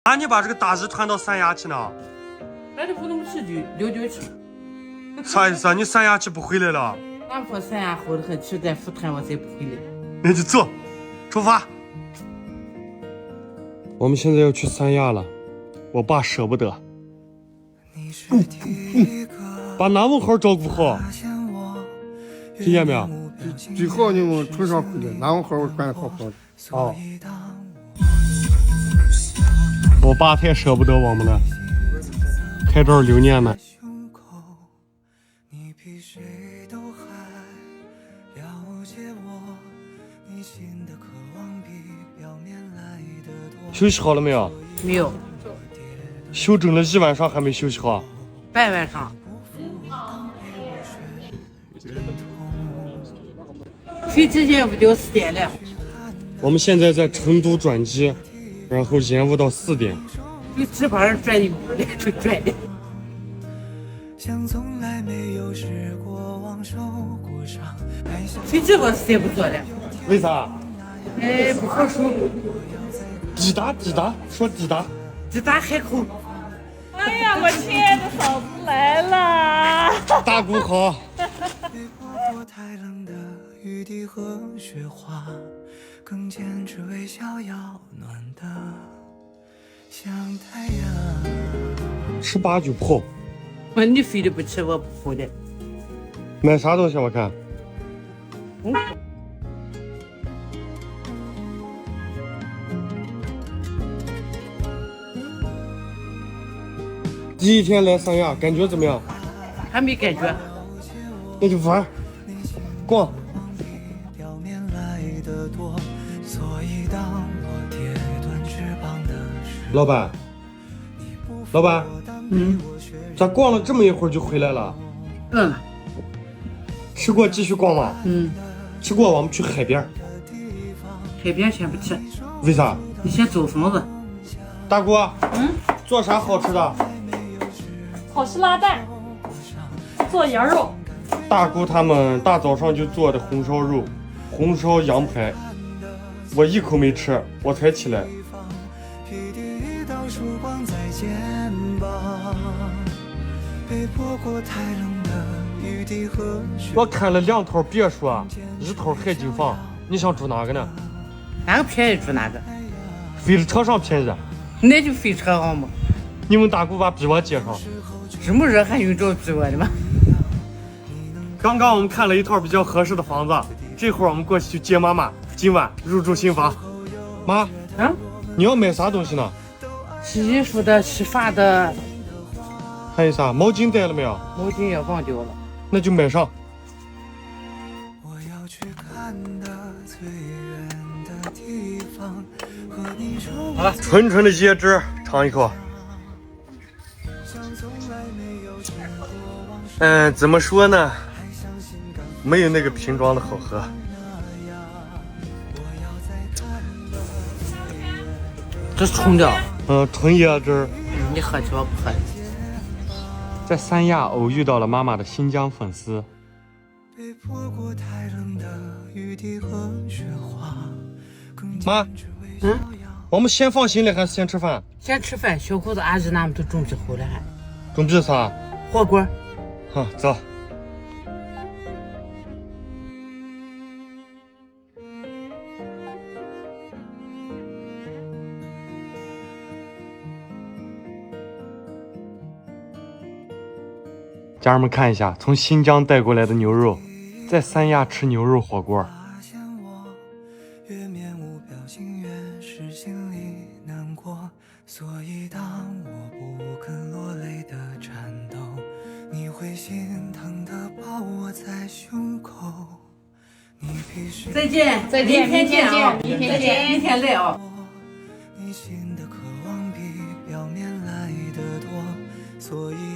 那你把这个大衣团到三亚去呢？那就不能去就溜溜去。啥意思啊？你三亚去不回来了？俺婆三亚好的很，去在福潭我才不回来。那就走，出发。我们现在要去三亚了，我爸舍不得。把男问号照顾好，听见没有？最好你们从上回来，男孩我管好好的。哦。我爸太舍不得我们了，开这儿留念呢。休息好了没有？没有，休整了一晚上还没休息好。半晚上。飞机延误到4点了。我们现在在成都转机，然后延误到4点。就这帮人转一屋来就转的。飞机我实在不坐了。为啥？哎，不好受。滴答滴答，说滴答。滴答海口。哎呀，我亲爱的嫂子来了！大姑好。吃吧就跑。你非得不吃，我不跑的。买啥东西？我看。第一天来三亚，感觉怎么样？还没感觉。那就玩，逛。老板，老板，咋逛了这么一会儿就回来了？吃过继续逛吗？吃过，我们去海边。海边先不去。为啥？你先找房子。大姑，做啥好吃的？好吃拉蛋，做羊肉。大姑他们大早上就做的红烧肉、红烧羊排，我一口没吃，我才起来。我看了2套别墅，1套海景房，你想住哪个呢？哪个便宜住哪个？飞着车上便宜。那就飞车上嘛。你们大姑把逼我接上。这么热还用着逼我的吗？刚刚我们看了一套比较合适的房子，这会儿我们过去接妈妈，今晚入住新房。妈，你要买啥东西呢？洗衣服的、洗发的。还有啥？毛巾带了没有？毛巾也忘掉了。那就买上。好了，纯纯的椰汁，尝一口。怎么说呢？没有那个瓶装的好喝。这是冲的。纯椰汁。你喝去，我不喝。在三亚偶遇到了妈妈的新疆粉丝。妈，我们先放行李还是先吃饭？先吃饭，小伙子阿姨他们都准备好了还。准备啥？火锅。好，走。家人们看一下，从新疆带过来的牛肉，在三亚吃牛肉火锅。再见，再见，明天见啊！明天来啊！所以